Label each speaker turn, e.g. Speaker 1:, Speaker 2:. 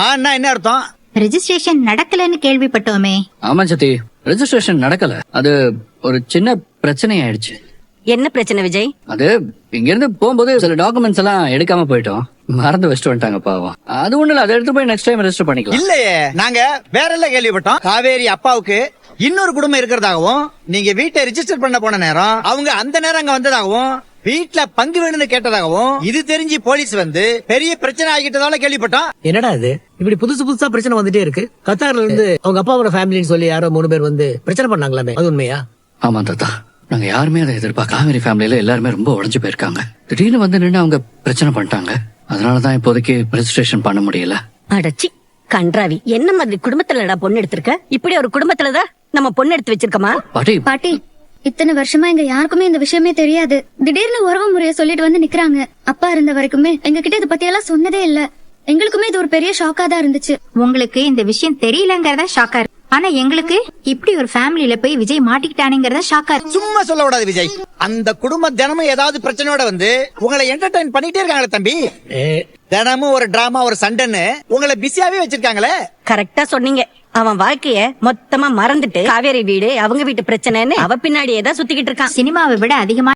Speaker 1: ஆனா என்ன அர்த்தம்?
Speaker 2: ரெஜிஸ்ட்ரேஷன் நடக்கலன்னு கேள்விப்பட்டோமே.
Speaker 3: ஆமா சத்தி, ரெஜிஸ்ட்ரேஷன் நடக்கல. அது ஒரு சின்ன பிரச்சனை ஆயிடுச்சு.
Speaker 4: என்ன பிரச்சனை விஜய்?
Speaker 3: அது இங்க இருந்து போகும்போது சில டாக்குமெண்ட்ஸ் எல்லாம் எடுக்காம போயிட்டோம். மறந்து வச்சுட்டு வந்துட்டாங்க பாவம். அது ஒண்ணு இல்ல, அதை எடுத்து போய் நெக்ஸ்ட் டைம் ரெஜிஸ்டர் பண்ணிக்கலாம்.
Speaker 1: இல்லையே, நாங்க வேற எல்லாம் கேள்விப்பட்டோம். காவேரி அப்பாவுக்கு இன்னொரு குடும்பம் இருக்கிறதாகவும், நீங்க வீட்டை ரெஜிஸ்டர் பண்ண போன நேரம் அவங்க அந்த நேரம் அங்க வந்ததாகவும், வீட்டுல பங்கு வேணும்னு கேட்டதாகவும், இது தெரிஞ்சு போலீஸ் வந்து பெரிய பிரச்சனை ஆகிட்டதால கேள்விப்பட்டோம்.
Speaker 5: என்னடா இது இப்படி புதுசு புதுசா பிரச்சனை வந்துட்டே இருக்கு? கத்தார்ல இருந்து அவங்க அப்பாவோட ஃபேமிலின்னு சொல்லி யாரோ 3 பேர் வந்து பிரச்சனை பண்ணாங்களாமே, அது உண்மையா?
Speaker 3: ஆமா தாத்தா, நாங்க யாருமே அதை எதிர்பார்க்க. காவேரி ஃபேமிலியில எல்லாருமே ரொம்ப உடைஞ்சு போயிருக்காங்க. திடீர்னு வந்து நின்று அவங்க பிரச்சனை பண்ணிட்டாங்க. அதனாலதான் இப்போதைக்கு ரெஜிஸ்ட்ரேஷன் பண்ண முடியல.
Speaker 4: அடச்சி கன்றாவி, என்ன மாதிரி குடும்பத்துலடா பொண்ணு எடுத்திருக்க? இப்படி ஒரு குடும்பத்துலதான் நம்ம பொண்ணு எடுத்து வச்சிருக்கோமா?
Speaker 3: பாட்டி
Speaker 6: பாட்டி, இத்தனை வருஷமா எங்க யாருக்குமே இந்த விஷயமே தெரியாது. திடீர்னு உறவு முறைய சொல்லிட்டு வந்து நிக்கிறாங்க. அப்பா இருந்த வரைக்குமே எங்க கிட்ட இத பத்தி எல்லாம் சொன்னதே இல்ல. எங்களுக்குமே இது ஒரு பெரிய ஷாக்கா தான் இருந்துச்சு.
Speaker 2: உங்களுக்கு இந்த விஷயம் தெரியலங்கறதா ஷாக்கா இருக்கு. ஆனா எங்களுக்கு இப்படி ஒரு ஃபேமிலியில போய் விஜய் மாட்டிக்கிட்டானுங்கறதா ஷாக்கா இருக்கு.
Speaker 1: சும்மா சொல்ல கூடாது விஜய். அந்த குடும்பம் தினமும் ஏதாவது பிரச்சனையோட வந்து உங்களை என்டர்டைன் பண்ணிட்டே இருக்காங்களே தம்பி. தினமும் ஒரு டிராமா, ஒரு சண்டைன்னு உங்களை பிஸியாவே வச்சிருக்காங்களே.
Speaker 4: கரெக்டா சொன்னீங்க. அவன் வாழ்க்கைய மொத்தமா மறந்துட்டு காவேரி வீடு அவங்க வீட்டு பிரச்சனைன்னு அவ பின்னாடியே தான் சுத்திக்கிட்டு இருக்கான்.
Speaker 2: சினிமாவை விட அதிகமா